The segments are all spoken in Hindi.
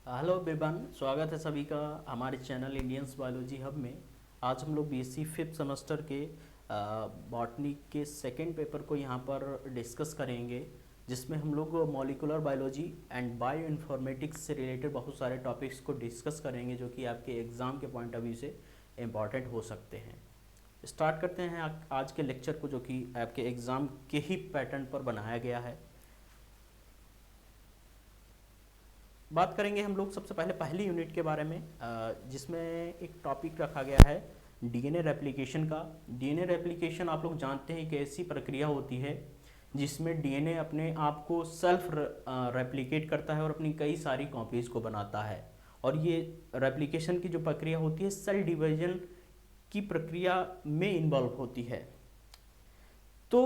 हेलो एवरीवन, स्वागत है सभी का हमारे चैनल इंडियंस बायोलॉजी हब में। आज हम लोग बीएससी फिफ्थ सेमेस्टर के बॉटनी के सेकंड पेपर को यहाँ पर डिस्कस करेंगे, जिसमें हम लोग molecular biology and bio informatics से रिलेटेड बहुत सारे टॉपिक्स को डिस्कस करेंगे जो कि आपके एग्ज़ाम के पॉइंट ऑफ व्यू से इम्पॉर्टेंट हो सकते हैं। स्टार्ट करते हैं आज के लेक्चर को, जो कि आपके एग्ज़ाम के ही पैटर्न पर बनाया गया है। बात करेंगे हम लोग सबसे पहले पहली यूनिट के बारे में, जिसमें एक टॉपिक रखा गया है डीएनए रेप्लिकेशन का। डीएनए रेप्लिकेशन आप लोग जानते हैं कि ऐसी प्रक्रिया होती है जिसमें डीएनए अपने आप को सेल्फ रेप्लिकेट करता है और अपनी कई सारी कॉपीज़ को बनाता है। और ये रेप्लिकेशन की जो प्रक्रिया होती है सेल डिवीजन की प्रक्रिया में इन्वॉल्व होती है। तो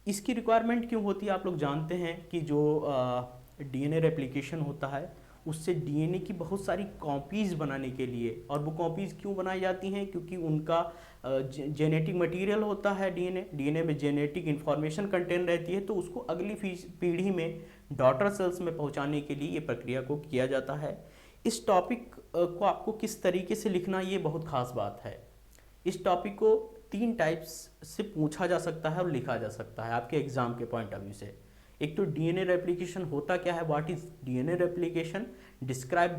इसकी रिक्वायरमेंट क्यों होती है? आप लोग जानते हैं कि जो डीएनए रेप्लिकेशन होता है उससे डीएनए की बहुत सारी कॉपीज़ बनाने के लिए, और वो कॉपीज़ क्यों बनाई जाती हैं? क्योंकि उनका जेनेटिक मटेरियल होता है। डीएनए में जेनेटिक इन्फॉर्मेशन कंटेन रहती है, तो उसको अगली पीढ़ी में डॉटर सेल्स में पहुंचाने के लिए ये प्रक्रिया को किया जाता है। इस टॉपिक को आपको किस तरीके से लिखना, ये बहुत खास बात है। इस टॉपिक को 3 टाइप्स से पूछा जा सकता है और लिखा जा सकता है आपके एग्जाम के पॉइंट ऑफ व्यू से। एक तो डीएनए रेप्लिकेशन होता क्या है, what is DNA replication, describe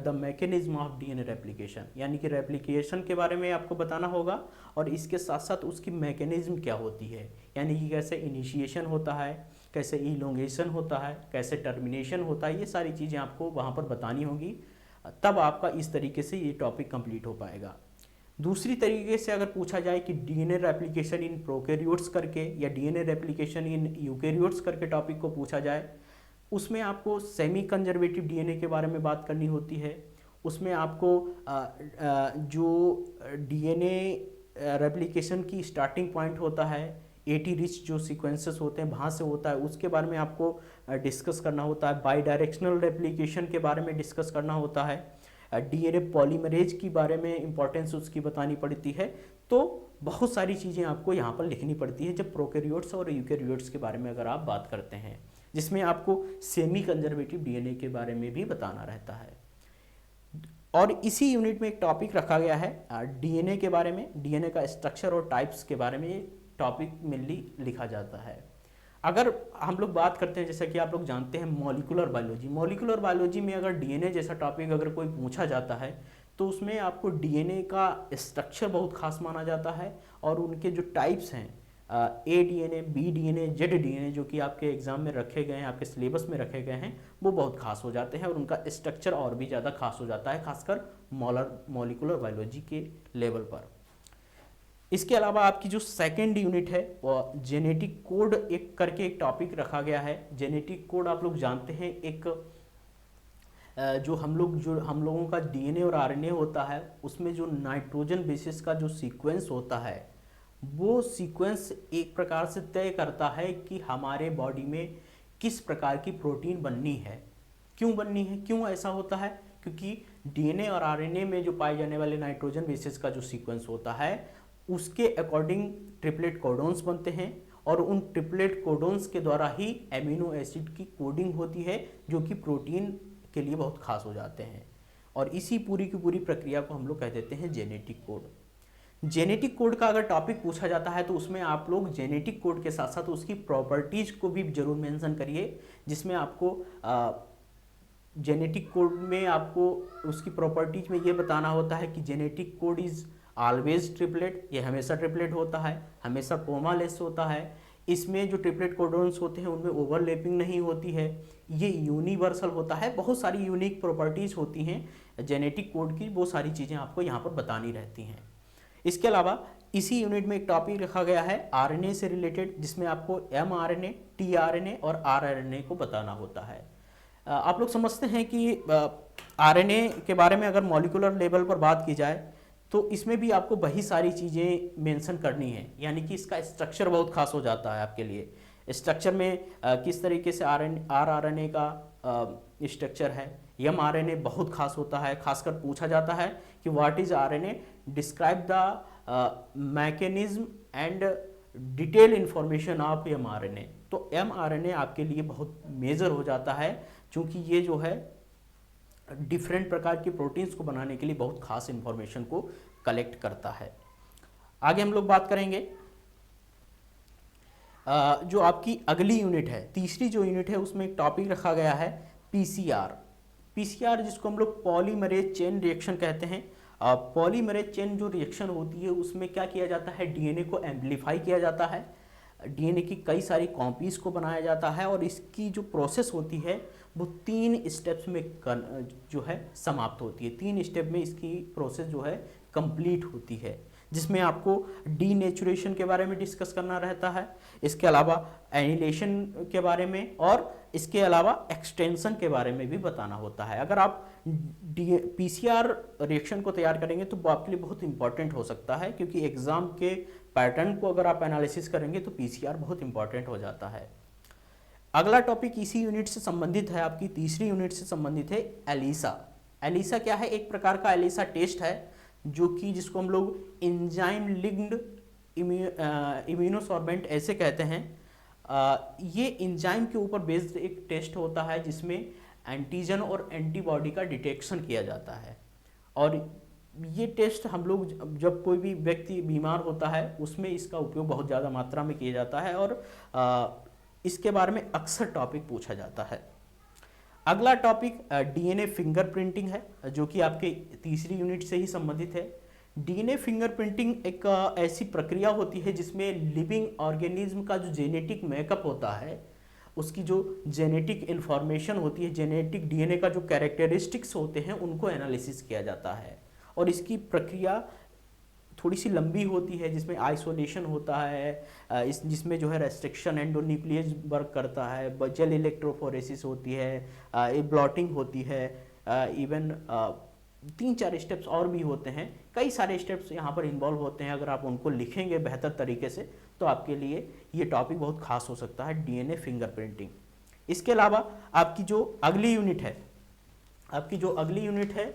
the mechanism of DNA replication, यानी कि रेप्लिकेशन के बारे में आपको बताना होगा और इसके साथ साथ उसकी मैकेनिज्म क्या होती है, यानी कि कैसे इनिशिएशन होता है, कैसे इलोंगेशन होता है, कैसे टर्मिनेशन होता है। ये सारी चीज़ें आपको वहाँ पर बतानी होगी, तब आपका इस तरीके से ये टॉपिक कंप्लीट हो पाएगा। दूसरी तरीके से अगर पूछा जाए कि डीएनए रेप्लिकेशन इन प्रोकैरियोट्स करके या डीएनए रेप्लिकेशन इन यूकैरियोट्स करके टॉपिक को पूछा जाए, उसमें आपको सेमी कंजर्वेटिव डीएनए के बारे में बात करनी होती है। उसमें आपको जो डीएनए रेप्लिकेशन की स्टार्टिंग पॉइंट होता है, 80 रिच जो सीक्वेंसेस होते हैं वहाँ से होता है, उसके बारे में आपको डिस्कस करना होता है। बाई डायरेक्शनल रेप्लिकेशन के बारे में डिस्कस करना होता है। डीएनए पॉलीमरेज के बारे में इंपॉर्टेंस उसकी बतानी पड़ती है। तो बहुत सारी चीज़ें आपको यहाँ पर लिखनी पड़ती है जब प्रोकैरियोट्स और यूकैरियोट्स के बारे में अगर आप बात करते हैं, जिसमें आपको सेमी कंजर्वेटिव डीएनए के बारे में भी बताना रहता है। और इसी यूनिट में एक टॉपिक रखा गया है डीएनए के बारे में, डीएनए का स्ट्रक्चर और टाइप्स के बारे में ये टॉपिक मेनली लिखा जाता है। अगर हम लोग बात करते हैं, जैसा कि आप लोग जानते हैं मॉलिक्यूलर बायोलॉजी, मॉलिक्यूलर बायोलॉजी में अगर डीएनए जैसा टॉपिक अगर कोई पूछा जाता है तो उसमें आपको डीएनए का स्ट्रक्चर बहुत खास माना जाता है और उनके जो टाइप्स हैं, A DNA, B DNA, Z DNA, जो कि आपके एग्जाम में रखे गए हैं, आपके सिलेबस में रखे गए हैं, वो बहुत खास हो जाते हैं और उनका स्ट्रक्चर और भी ज़्यादा खास हो जाता है, खासकर मॉलिक्यूलर बायोलॉजी के लेवल पर। इसके अलावा आपकी जो सेकेंड यूनिट है वो जेनेटिक कोड एक करके एक टॉपिक रखा गया है। जेनेटिक कोड आप लोग जानते हैं, एक जो हम लोगों का डीएनए और आरएनए होता है, उसमें जो नाइट्रोजन बेसिस का जो सीक्वेंस होता है, वो सीक्वेंस एक प्रकार से तय करता है कि हमारे बॉडी में किस प्रकार की प्रोटीन बननी है, क्यों बननी है, क्यों ऐसा होता है। क्योंकि डीएनए और आरएनए में जो पाए जाने वाले नाइट्रोजन बेसिस का जो सीक्वेंस होता है, उसके अकॉर्डिंग ट्रिपलेट कोडोन्स बनते हैं और उन ट्रिपलेट कोडोन्स के द्वारा ही एमिनो एसिड की कोडिंग होती है, जो कि प्रोटीन के लिए बहुत खास हो जाते हैं। और इसी पूरी की पूरी प्रक्रिया को हम लोग कह देते हैं जेनेटिक कोड। जेनेटिक कोड का अगर टॉपिक पूछा जाता है तो उसमें आप लोग जेनेटिक कोड के साथ साथ उसकी प्रॉपर्टीज को भी जरूर मेंशन करिए, जिसमें आपको जेनेटिक कोड में आपको उसकी प्रॉपर्टीज में ये बताना होता है कि genetic code is always triplet, ये हमेशा ट्रिपलेट होता है, हमेशा कोमालेस होता है। इसमें जो ट्रिपलेट कोडोन्स होते हैं उनमें ओवरलैपिंग नहीं होती है, ये यूनिवर्सल होता है। बहुत सारी यूनिक प्रॉपर्टीज होती हैं जेनेटिक कोड की, वो सारी चीज़ें आपको यहाँ पर बतानी रहती हैं। इसके अलावा इसी यूनिट में एक टॉपिक रखा गया है आरएनए से रिलेटेड, जिसमें आपको एमआरएनए, टीआरएनए और आरआरएनए को बताना होता है। आप लोग समझते हैं कि आरएनए के बारे में अगर मॉलिक्यूलर लेवल पर बात की जाए तो इसमें भी आपको वही सारी चीज़ें मेंशन करनी है, यानी कि इसका स्ट्रक्चर बहुत खास हो जाता है आपके लिए। स्ट्रक्चर में किस तरीके से आरआरएनए का स्ट्रक्चर है, एमआरएनए बहुत खास होता है, खासकर पूछा जाता है कि what is RNA, describe the mechanism and detail information of mRNA. तो एमआरएनए आपके लिए बहुत मेजर हो जाता है, क्योंकि ये जो है डिफरेंट प्रकार की प्रोटीन्स को बनाने के लिए बहुत खास इंफॉर्मेशन को कलेक्ट करता है। आगे हम लोग बात करेंगे जो आपकी अगली यूनिट है, तीसरी जो यूनिट है उसमें एक टॉपिक रखा गया है पीसीआर। पीसीआर जिसको हम लोग पॉलीमरेज चेन रिएक्शन कहते हैं। पॉलीमरेज चेन जो रिएक्शन होती है उसमें क्या किया जाता है, डीएनए को एम्पलीफाई किया जाता है, डीएनए की कई सारी कॉपीज को बनाया जाता है और इसकी जो प्रोसेस होती है वो 3 स्टेप्स में जो है समाप्त होती है। 3 स्टेप में इसकी प्रोसेस जो है कंप्लीट होती है, जिसमें आपको डीनेचुरेशन के बारे में डिस्कस करना रहता है, इसके अलावा एनिलेशन के बारे में और इसके अलावा एक्सटेंशन के बारे में भी बताना होता है। अगर आप पीसीआर रिएक्शन को तैयार करेंगे तो वो आपके लिए बहुत इंपॉर्टेंट हो सकता है, क्योंकि एग्जाम के पैटर्न को अगर आप एनालिसिस करेंगे तो पीसीआर बहुत इंपॉर्टेंट हो जाता है। अगला टॉपिक इसी यूनिट से संबंधित है, आपकी तीसरी यूनिट से संबंधित है एलिसा। एलिसा क्या है, एक प्रकार का एलिसा टेस्ट है जो कि जिसको हम लोग एंजाइम लिंक्ड इम्यूनोसॉर्बेंट ऐसे कहते हैं। ये एंजाइम के ऊपर बेस्ड एक टेस्ट होता है जिसमें एंटीजन और एंटीबॉडी का डिटेक्शन किया जाता है। और ये टेस्ट हम लोग जब कोई भी व्यक्ति बीमार होता है उसमें इसका उपयोग बहुत ज़्यादा मात्रा में किया जाता है और इसके बारे में अक्सर टॉपिक पूछा जाता है। अगला टॉपिक डीएनए फिंगरप्रिंटिंग है, जो कि आपके तीसरी यूनिट से ही संबंधित है। डीएनए फिंगरप्रिंटिंग एक ऐसी प्रक्रिया होती है जिसमें लिविंग ऑर्गेनिज्म का जो जेनेटिक मेकअप होता है, उसकी जो जेनेटिक इन्फॉर्मेशन होती है, जेनेटिक डीएनए का जो कैरेक्टरिस्टिक्स होते हैं उनको एनालिसिस किया जाता है। और इसकी प्रक्रिया थोड़ी सी लंबी होती है, जिसमें आइसोलेशन होता है, जिसमें जो है रेस्ट्रिक्शन एंडोन्यूक्लियस वर्क करता है, जेल इलेक्ट्रोफोरेसिस होती है, ब्लॉटिंग होती है, इवन 3-4 स्टेप्स और भी होते हैं। कई सारे स्टेप्स यहाँ पर इन्वॉल्व होते हैं। अगर आप उनको लिखेंगे बेहतर तरीके से तो आपके लिए ये टॉपिक बहुत खास हो सकता है, डीएनए फिंगरप्रिंटिंग। इसके अलावा आपकी जो अगली यूनिट है,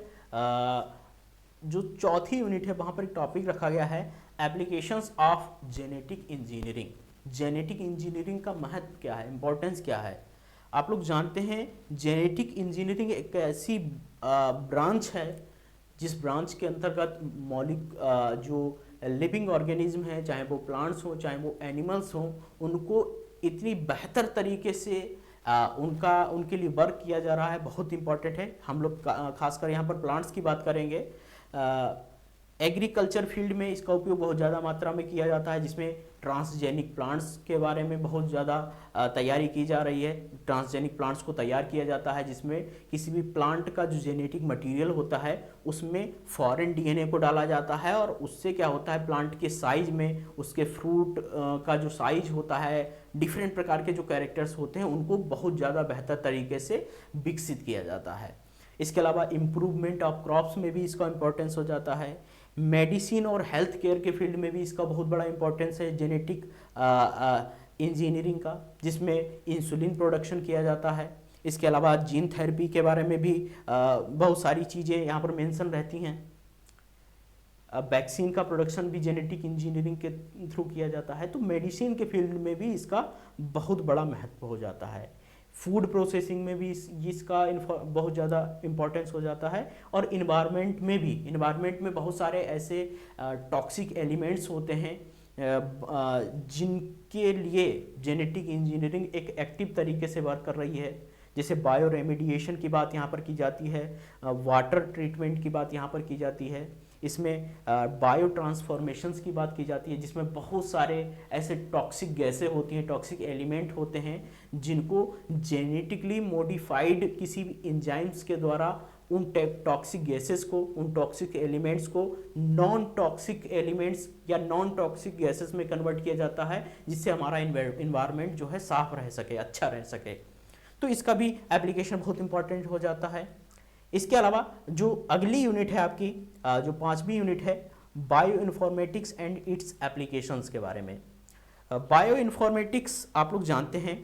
जो चौथी यूनिट है, वहाँ पर एक टॉपिक रखा गया है applications of genetic engineering. Genetic engineering का महत्व क्या है, इंपॉर्टेंस क्या है। आप लोग जानते हैं जेनेटिक इंजीनियरिंग एक ऐसी ब्रांच है जिस ब्रांच के अंतर्गत जो लिविंग ऑर्गेनिज्म है, चाहे वो प्लांट्स हो चाहे वो एनिमल्स हो, उनको इतनी बेहतर तरीके से उनके लिए वर्क किया जा रहा है, बहुत इंपॉर्टेंट है। हम लोग खासकर यहाँ पर प्लांट्स की बात करेंगे। एग्रीकल्चर फील्ड में इसका उपयोग बहुत ज़्यादा मात्रा में किया जाता है, जिसमें ट्रांसजेनिक प्लांट्स के बारे में बहुत ज़्यादा तैयारी की जा रही है। ट्रांसजेनिक प्लांट्स को तैयार किया जाता है जिसमें किसी भी प्लांट का जो जेनेटिक मटेरियल होता है उसमें फॉरेन डीएनए को डाला जाता है और उससे क्या होता है, प्लांट के साइज में, उसके फ्रूट का जो साइज होता है, डिफरेंट प्रकार के जो कैरेक्टर्स होते हैं उनको बहुत ज़्यादा बेहतर तरीके से विकसित किया जाता है। इसके अलावा इम्प्रूवमेंट ऑफ क्रॉप्स में भी इसका इम्पोर्टेंस हो जाता है। मेडिसिन और हेल्थ केयर के फील्ड में भी इसका बहुत बड़ा इम्पोर्टेंस है जेनेटिक इंजीनियरिंग का, जिसमें इंसुलिन प्रोडक्शन किया जाता है। इसके अलावा जीन थेरेपी के बारे में भी बहुत सारी चीज़ें यहाँ पर मेंशन रहती हैं। वैक्सीन का प्रोडक्शन भी जेनेटिक इंजीनियरिंग के थ्रू किया जाता है। तो मेडिसिन के फील्ड में भी इसका बहुत बड़ा महत्व हो जाता है। फूड प्रोसेसिंग में भी इसका बहुत ज़्यादा इम्पोर्टेंस हो जाता है। और इन्वायरमेंट में बहुत सारे ऐसे टॉक्सिक एलिमेंट्स होते हैं जिनके लिए जेनेटिक इंजीनियरिंग एक एक्टिव तरीके से वर्क कर रही है। जैसे बायो रेमेडिएशन की बात यहाँ पर की जाती है, वाटर ट्रीटमेंट की बात यहाँ पर की जाती है, इसमें बायो ट्रांसफॉर्मेशंस की बात की जाती है, जिसमें बहुत सारे ऐसे टॉक्सिक गैसें होती हैं, टॉक्सिक एलिमेंट होते हैं जिनको जेनेटिकली मॉडिफाइड किसी भी एंजाइम्स के द्वारा उन टॉक्सिक गैसेस को, उन टॉक्सिक एलिमेंट्स को नॉन टॉक्सिक एलिमेंट्स या नॉन टॉक्सिक गैसेस में कन्वर्ट किया जाता है, जिससे हमारा इन्वायरमेंट जो है साफ रह सके, अच्छा रह सके। तो इसका भी एप्लीकेशन बहुत इंपॉर्टेंट हो जाता है। इसके अलावा जो अगली यूनिट है आपकी, जो 5वीं यूनिट है, bio informatics and it's applications के बारे में। बायो इन्फॉर्मेटिक्स आप लोग जानते हैं,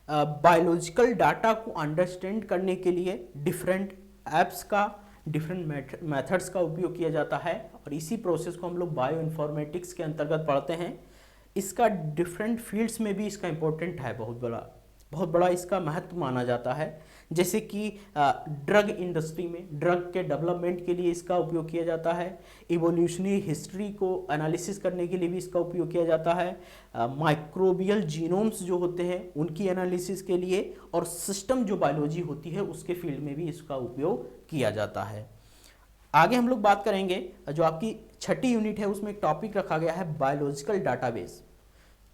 बायोलॉजिकल डाटा को अंडरस्टैंड करने के लिए डिफरेंट ऐप्स का, डिफरेंट मेथड्स का उपयोग किया जाता है और इसी प्रोसेस को हम लोग बायो इन्फॉर्मेटिक्स के अंतर्गत पढ़ते हैं। इसका डिफरेंट फील्ड्स में भी इसका इम्पोर्टेंट है बहुत बड़ा। बहुत बड़ा इसका महत्व माना जाता है। जैसे कि ड्रग इंडस्ट्री में ड्रग के डेवलपमेंट के लिए इसका उपयोग किया जाता है, इवोल्यूशनरी हिस्ट्री को एनालिसिस करने के लिए भी इसका उपयोग किया जाता है, माइक्रोबियल जीनोम्स जो होते हैं उनकी एनालिसिस के लिए, और सिस्टम जो बायोलॉजी होती है उसके फील्ड में भी इसका उपयोग किया जाता है। आगे हम लोग बात करेंगे, जो आपकी छठी यूनिट है उसमें एक टॉपिक रखा गया है बायोलॉजिकल डाटाबेस।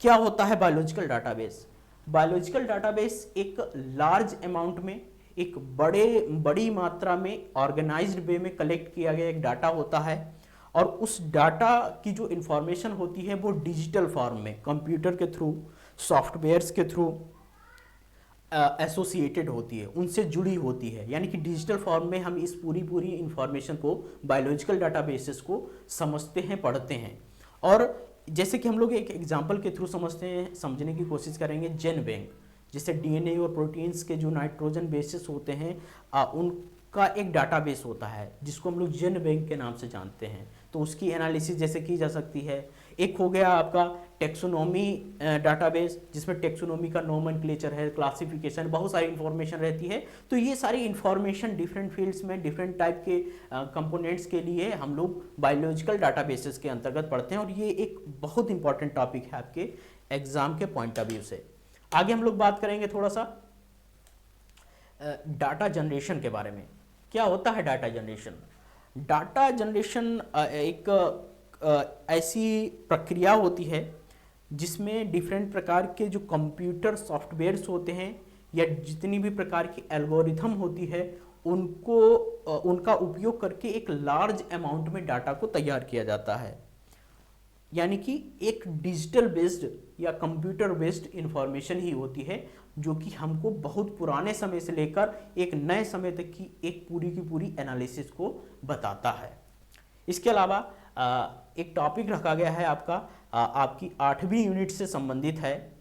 क्या होता है बायोलॉजिकल डाटाबेस? बायोलॉजिकल डाटाबेस एक लार्ज अमाउंट में, एक बड़ी मात्रा में ऑर्गेनाइज्ड वे में कलेक्ट किया गया एक डाटा होता है, और उस डाटा की जो इंफॉर्मेशन होती है वो डिजिटल फॉर्म में कंप्यूटर के थ्रू, सॉफ्टवेयर्स के थ्रू एसोसिएटेड होती है, उनसे जुड़ी होती है। यानी कि डिजिटल फॉर्म में हम इस पूरी इंफॉर्मेशन को, बायोलॉजिकल डाटाबेसेस को समझते हैं, पढ़ते हैं। और जैसे कि हम लोग एक एग्जांपल के थ्रू समझने की कोशिश करेंगे, जेन बैंक, जैसे डीएनए और प्रोटीन्स के जो नाइट्रोजन बेसिस होते हैं उनका एक डाटाबेस होता है जिसको हम लोग जेन बैंक के नाम से जानते हैं। तो उसकी एनालिसिस जैसे की जा सकती है। एक हो गया आपका टेक्सोनोमी डाटाबेस, जिसमें टेक्सोनोमी का नोमेनक्लेचर है, क्लासिफिकेशन, बहुत सारी इंफॉर्मेशन रहती है। तो ये सारी इंफॉर्मेशन डिफरेंट फील्ड्स में डिफरेंट टाइप के कंपोनेंट्स के लिए हम लोग बायोलॉजिकल डाटाबेसेस के अंतर्गत पढ़ते हैं, और ये एक बहुत इंपॉर्टेंट टॉपिक है आपके एग्जाम के पॉइंट ऑफ व्यू से। आगे हम लोग बात करेंगे थोड़ा सा डाटा जनरेशन के बारे में। क्या होता है डाटा जनरेशन? डाटा जनरेशन एक ऐसी प्रक्रिया होती है जिसमें डिफरेंट प्रकार के जो कंप्यूटर सॉफ्टवेयर्स होते हैं या जितनी भी प्रकार की एल्गोरिथम होती है उनका उपयोग करके एक लार्ज अमाउंट में डाटा को तैयार किया जाता है। यानी कि एक डिजिटल बेस्ड या कंप्यूटर बेस्ड इंफॉर्मेशन ही होती है जो कि हमको बहुत पुराने समय से लेकर एक नए समय तक की एक पूरी की पूरी एनालिसिस को बताता है। इसके अलावा एक टॉपिक रखा गया है आपकी 8वीं यूनिट से संबंधित है।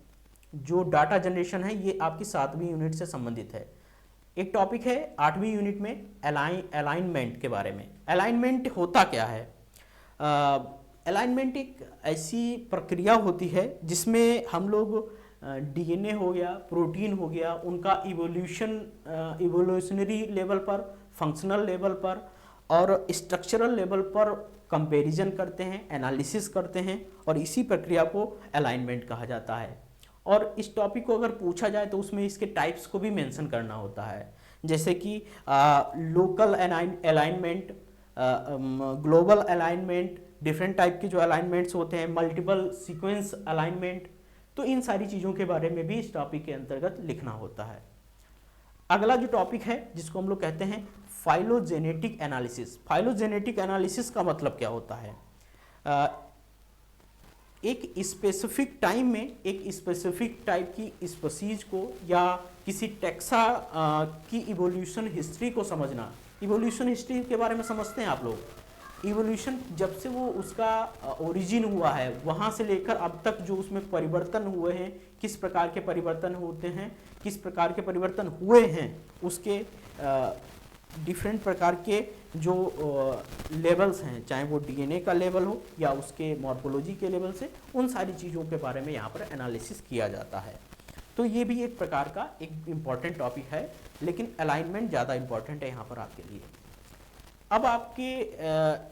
जो डाटा जनरेशन है ये आपकी 7वीं यूनिट से संबंधित है। एक टॉपिक है 8वीं यूनिट में अलाइनमेंट के बारे में। अलाइनमेंट होता क्या है? अलाइनमेंट एक ऐसी प्रक्रिया होती है जिसमें हम लोग डीएनए हो गया, प्रोटीन हो गया, उनका इवोल्यूशनरी लेवल पर, फंक्शनल लेवल पर और स्ट्रक्चरल लेवल पर कंपैरिजन करते हैं, एनालिसिस करते हैं, और इसी प्रक्रिया को अलाइनमेंट कहा जाता है। और इस टॉपिक को अगर पूछा जाए तो उसमें इसके टाइप्स को भी मेंशन करना होता है, जैसे कि local alignment, global alignment, different type के जो अलाइनमेंट्स होते हैं, मल्टीपल सीक्वेंस अलाइनमेंट। तो इन सारी चीज़ों के बारे में भी इस टॉपिक के अंतर्गत लिखना होता है। अगला जो टॉपिक है जिसको हम लोग कहते हैं फाइलोजेनेटिक एनालिसिस। फाइलोजेनेटिक एनालिसिस का मतलब क्या होता है? एक स्पेसिफिक टाइम में एक स्पेसिफिक टाइप की स्पीशीज को या किसी टैक्सा की इवोल्यूशन हिस्ट्री को समझना। इवोल्यूशन हिस्ट्री के बारे में समझते हैं आप लोग? इवोल्यूशन जब से वो उसका ओरिजिन हुआ है वहाँ से लेकर अब तक जो उसमें परिवर्तन हुए हैं, किस प्रकार के परिवर्तन होते हैं, किस प्रकार के परिवर्तन हुए हैं, उसके डिफरेंट प्रकार के जो लेवल्स हैं, चाहे वो डीएनए का लेवल हो या उसके मॉर्फोलॉजी के लेवल से, उन सारी चीज़ों के बारे में यहाँ पर एनालिसिस किया जाता है। तो ये भी एक प्रकार का एक इम्पॉर्टेंट टॉपिक है, लेकिन अलाइनमेंट ज़्यादा इम्पॉर्टेंट है यहाँ पर आपके लिए। अब आपके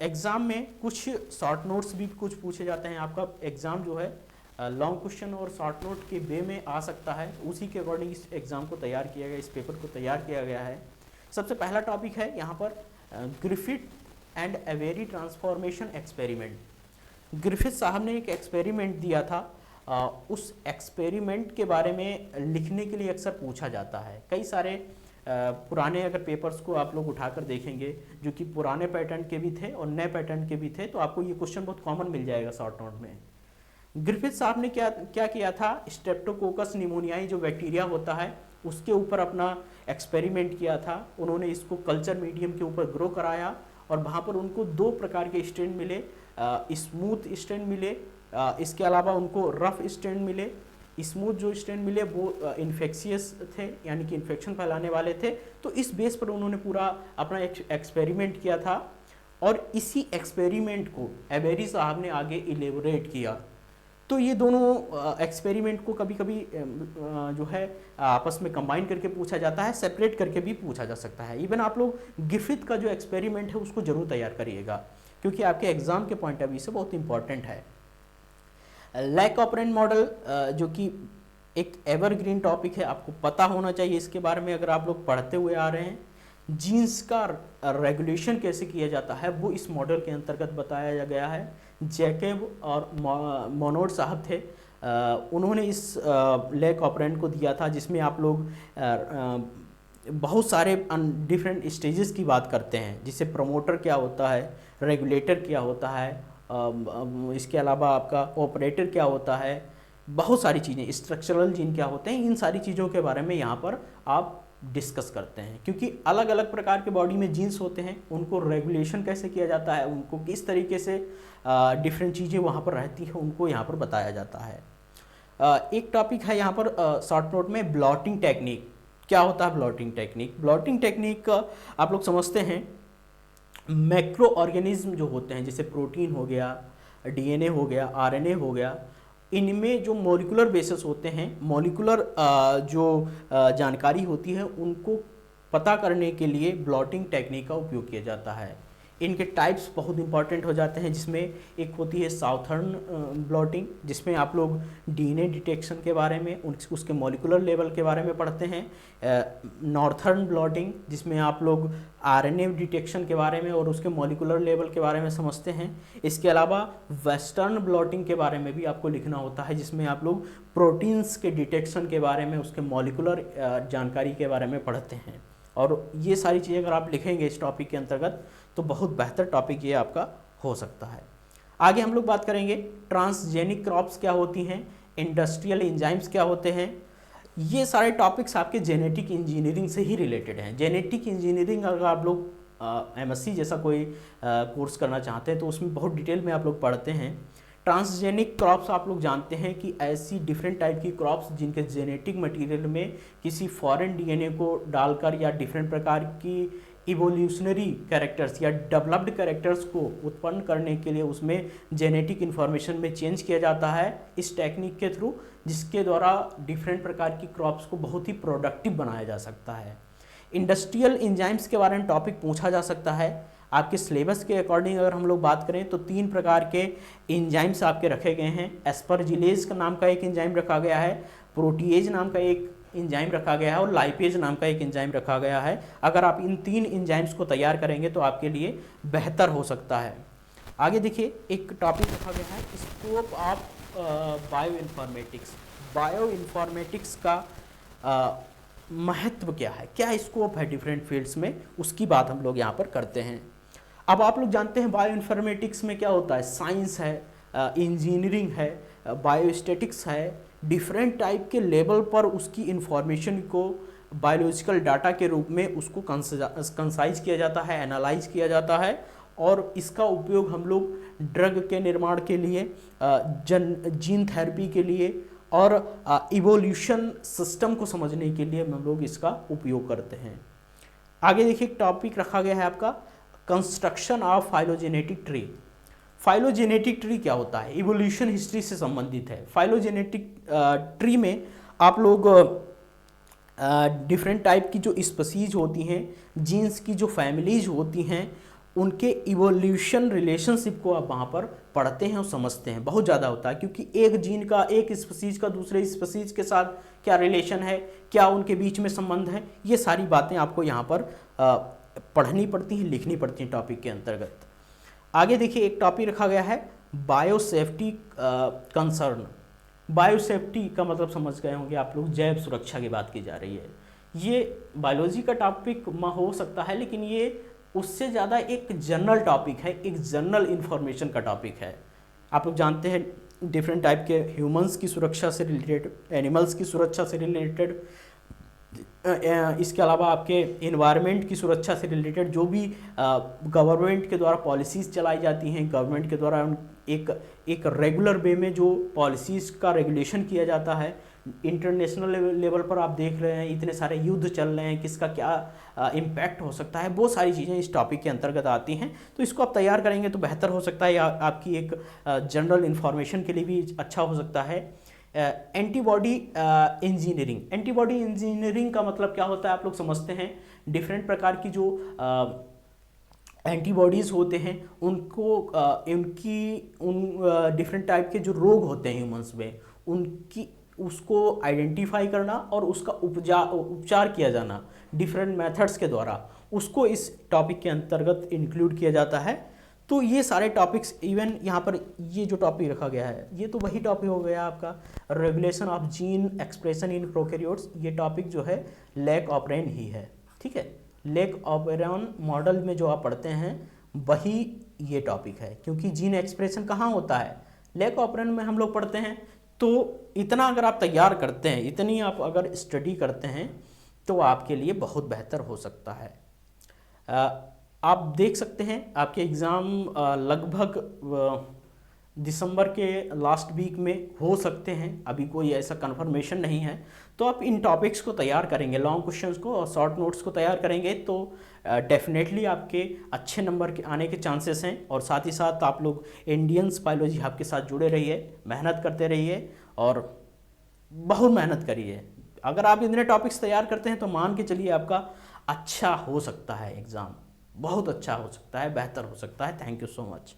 एग्ज़ाम में कुछ शॉर्ट नोट्स भी कुछ पूछे जाते हैं। आपका एग्ज़ाम जो है लॉन्ग क्वेश्चन और शॉर्ट नोट के वे में आ सकता है, उसी के अकॉर्डिंग इस एग्ज़ाम को तैयार किया गया, इस पेपर को तैयार किया गया है। सबसे पहला टॉपिक है यहाँ पर Griffith and Avery transformation experiment. Griffith साहब ने एक एक्सपेरिमेंट दिया था, उस एक्सपेरिमेंट के बारे में लिखने के लिए अक्सर पूछा जाता है। कई सारे पुराने अगर पेपर्स को आप लोग उठाकर देखेंगे जो कि पुराने पैटर्न के भी थे और नए पैटर्न के भी थे, तो आपको ये क्वेश्चन बहुत कॉमन मिल जाएगा शॉर्ट नोट में। ग्रिफिथ साहब ने क्या किया था, स्ट्रेप्टोकोकस निमोनियाई जो बैक्टीरिया होता है उसके ऊपर अपना एक्सपेरिमेंट किया था। उन्होंने इसको कल्चर मीडियम के ऊपर ग्रो कराया और वहाँ पर उनको 2 प्रकार के स्ट्रेन मिले, स्मूथ स्ट्रेन मिले, इसके अलावा उनको रफ स्ट्रेन मिले। स्मूथ जो स्ट्रेन मिले वो इन्फेक्शियस थे, यानी कि इन्फेक्शन फैलाने वाले थे। तो इस बेस पर उन्होंने पूरा अपना एक्सपेरिमेंट किया था और इसी एक्सपेरिमेंट को एवेरी साहब ने आगे इलेबोरेट किया। तो ये दोनों एक्सपेरिमेंट को कभी कभी जो है आपस में कंबाइन करके पूछा जाता है, सेपरेट करके भी पूछा जा सकता है। इवन आप लोग ग्रिफिथ का जो एक्सपेरिमेंट है उसको जरूर तैयार करिएगा, क्योंकि आपके एग्जाम के पॉइंट ऑफ व्यू से बहुत इंपॉर्टेंट है। लैक ऑपरेंट मॉडल जो कि एक एवरग्रीन टॉपिक है, आपको पता होना चाहिए इसके बारे में, अगर आप लोग पढ़ते हुए आ रहे हैं। जीन्स का रेगुलेशन कैसे किया जाता है वो इस मॉडल के अंतर्गत बताया गया है। जैकब और मोनोड साहब थे, उन्होंने इस लैक ऑपरेंट को दिया था, जिसमें आप लोग बहुत सारे डिफरेंट स्टेजेस की बात करते हैं, जिससे प्रमोटर क्या होता है, रेगुलेटर क्या होता है, इसके अलावा आपका ऑपरेटर क्या होता है, बहुत सारी चीज़ें, स्ट्रक्चरल जीन क्या होते हैं, इन सारी चीज़ों के बारे में यहाँ पर आप डिस्कस करते हैं। क्योंकि अलग अलग प्रकार के बॉडी में जीन्स होते हैं, उनको रेगुलेशन कैसे किया जाता है, उनको किस तरीके से डिफरेंट चीज़ें वहाँ पर रहती हैं, उनको यहाँ पर बताया जाता है। एक टॉपिक है यहाँ पर शॉर्ट नोट में, ब्लॉटिंग टेक्निक। क्या होता है ब्लॉटिंग टेक्निक? ब्लॉटिंग टेक्निक आप लोग समझते हैं, मैक्रो ऑर्गेनिज्म जो होते हैं, जैसे प्रोटीन हो गया, डीएनए हो गया, आरएनए हो गया, इनमें जो मॉलिक्यूलर बेसिस होते हैं, मॉलिक्यूलर जो जानकारी होती है, उनको पता करने के लिए ब्लॉटिंग टेक्निक का उपयोग किया जाता है। इनके टाइप्स बहुत इंपॉर्टेंट हो जाते हैं, जिसमें एक होती है साउथर्न ब्लॉटिंग, जिसमें आप लोग डीएनए डिटेक्शन के बारे में, उसके मॉलिक्यूलर लेवल के बारे में पढ़ते हैं। नॉर्थर्न ब्लॉटिंग, जिसमें आप लोग आरएनए डिटेक्शन के बारे में और उसके मॉलिक्यूलर लेवल के बारे में समझते हैं। इसके अलावा वेस्टर्न ब्लॉटिंग के बारे में भी आपको लिखना होता है, जिसमें आप लोग प्रोटीन्स के डिटेक्शन के बारे में, उसके मॉलिक्यूलर जानकारी के बारे में पढ़ते हैं। और ये सारी चीज़ें अगर आप लिखेंगे इस टॉपिक के अंतर्गत तो बहुत बेहतर टॉपिक ये आपका हो सकता है। आगे हम लोग बात करेंगे ट्रांसजेनिक क्रॉप्स क्या होती हैं, इंडस्ट्रियल एंजाइम्स क्या होते हैं। ये सारे टॉपिक्स आपके जेनेटिक इंजीनियरिंग से ही रिलेटेड हैं। जेनेटिक इंजीनियरिंग अगर आप लोग एमएससी जैसा कोई कोर्स करना चाहते हैं तो उसमें बहुत डिटेल में आप लोग पढ़ते हैं। ट्रांसजेनिक क्रॉप्स आप लोग जानते हैं कि ऐसी डिफरेंट टाइप की क्रॉप्स जिनके जेनेटिक मटेरियल में किसी फॉरेन डीएनए को डालकर या डिफरेंट प्रकार की इवोल्यूशनरी कैरेक्टर्स या डेवलप्ड कैरेक्टर्स को उत्पन्न करने के लिए उसमें जेनेटिक इन्फॉर्मेशन में चेंज किया जाता है इस टेक्निक के थ्रू, जिसके द्वारा डिफरेंट प्रकार की क्रॉप्स को बहुत ही प्रोडक्टिव बनाया जा सकता है। इंडस्ट्रियल एंजाइम्स के बारे में टॉपिक पूछा जा सकता है। आपके सिलेबस के अकॉर्डिंग अगर हम लोग बात करें तो 3 प्रकार के एंजाइम्स आपके रखे गए हैं। एस्परजिलेज का नाम का एक एंजाइम रखा गया है, प्रोटीएज नाम का एक एंजाइम रखा गया है और लाइपेज नाम का एक एंजाइम रखा गया है। अगर आप इन 3 एंजाइम्स को तैयार करेंगे तो आपके लिए बेहतर हो सकता है। आगे देखिए एक टॉपिक रखा गया है, scope of bio informatics. Bio informatics का महत्व क्या है, क्या स्कोप है डिफरेंट फील्ड्स में, उसकी बात हम लोग यहाँ पर करते हैं। अब आप लोग जानते हैं बायो इन्फॉर्मेटिक्स में क्या होता है, साइंस है, इंजीनियरिंग है, बायोस्टेटिक्स है, डिफरेंट टाइप के लेवल पर उसकी इंफॉर्मेशन को बायोलॉजिकल डाटा के रूप में उसको कंसाइज किया जाता है, एनालाइज किया जाता है और इसका उपयोग हम लोग ड्रग के निर्माण के लिए, जीन थेरेपी के लिए और इवोल्यूशन सिस्टम को समझने के लिए हम लोग इसका उपयोग करते हैं। आगे देखिए एक टॉपिक रखा गया है आपका construction of phylogenetic tree. Phylogenetic tree क्या होता है, इवोल्यूशन हिस्ट्री से संबंधित है। फाइलोजेनेटिक ट्री में आप लोग डिफरेंट टाइप की जो स्पीसीज होती हैं, जीन्स की जो फैमिलीज होती हैं, उनके इवोल्यूशन रिलेशनशिप को आप वहाँ पर पढ़ते हैं और समझते हैं। बहुत ज़्यादा होता है क्योंकि एक जीन का, एक स्पीसीज का दूसरे स्पीसीज के साथ क्या रिलेशन है, क्या उनके बीच में संबंध है, ये सारी बातें आपको यहाँ पर पढ़नी पड़ती हैं, लिखनी पड़ती हैं टॉपिक के अंतर्गत। आगे देखिए एक टॉपिक रखा गया है बायोसेफ्टी कंसर्न। बायोसेफ्टी का मतलब समझ गए होंगे आप लोग, जैव सुरक्षा की बात की जा रही है। ये बायोलॉजी का टॉपिक हो सकता है लेकिन ये उससे ज़्यादा एक जनरल टॉपिक है, एक जनरल इन्फॉर्मेशन का टॉपिक है। आप लोग जानते हैं डिफरेंट टाइप के ह्यूमंस की सुरक्षा से रिलेटेड, एनिमल्स की सुरक्षा से रिलेटेड, इसके अलावा आपके इन्वायरमेंट की सुरक्षा से रिलेटेड जो भी गवर्नमेंट के द्वारा पॉलिसीज़ चलाई जाती हैं, गवर्नमेंट के द्वारा एक एक रेगुलर वे में जो पॉलिसीज़ का रेगुलेशन किया जाता है, इंटरनेशनल लेवल पर आप देख रहे हैं इतने सारे युद्ध चल रहे हैं, किसका क्या इम्पैक्ट हो सकता है, वो सारी चीज़ें इस टॉपिक के अंतर्गत आती हैं। तो इसको आप तैयार करेंगे तो बेहतर हो सकता है, या आपकी एक जनरल इन्फॉर्मेशन के लिए भी अच्छा हो सकता है। एंटीबॉडी इंजीनियरिंग, एंटीबॉडी इंजीनियरिंग का मतलब क्या होता है आप लोग समझते हैं। डिफरेंट प्रकार की जो एंटीबॉडीज़ होते हैं उनको उन डिफरेंट टाइप के जो रोग होते हैं ह्यूमंस में, उनकी उसको आइडेंटिफाई करना और उसका उपचार किया जाना डिफरेंट मेथड्स के द्वारा, उसको इस टॉपिक के अंतर्गत इंक्लूड किया जाता है। तो ये सारे टॉपिक्स, इवन यहाँ पर ये जो टॉपिक रखा गया है ये तो वही टॉपिक हो गया आपका regulation of gene expression in prokaryotes. ये टॉपिक जो है लैक ऑपरेन ही है, ठीक है। लैक ऑपरेन मॉडल में जो आप पढ़ते हैं वही ये टॉपिक है, क्योंकि जीन एक्सप्रेशन कहाँ होता है, लैक ऑपरेन में हम लोग पढ़ते हैं। तो इतना अगर आप तैयार करते हैं, इतनी आप अगर स्टडी करते हैं तो आपके लिए बहुत बेहतर हो सकता है। आप देख सकते हैं आपके एग्ज़ाम लगभग दिसंबर के लास्ट वीक में हो सकते हैं, अभी कोई ऐसा कंफर्मेशन नहीं है। तो आप इन टॉपिक्स को तैयार करेंगे, लॉन्ग क्वेश्चंस को और शॉर्ट नोट्स को तैयार करेंगे तो डेफिनेटली आपके अच्छे नंबर के आने के चांसेस हैं। और साथ ही साथ आप लोग इंडियंस बायोलॉजी हब के साथ जुड़े रहिए, मेहनत करते रहिए और बहुत मेहनत करिए। अगर आप इतने टॉपिक्स तैयार करते हैं तो मान के चलिए आपका अच्छा हो सकता है एग्ज़ाम, बहुत अच्छा हो सकता है, बेहतर हो सकता है। Thank you so much.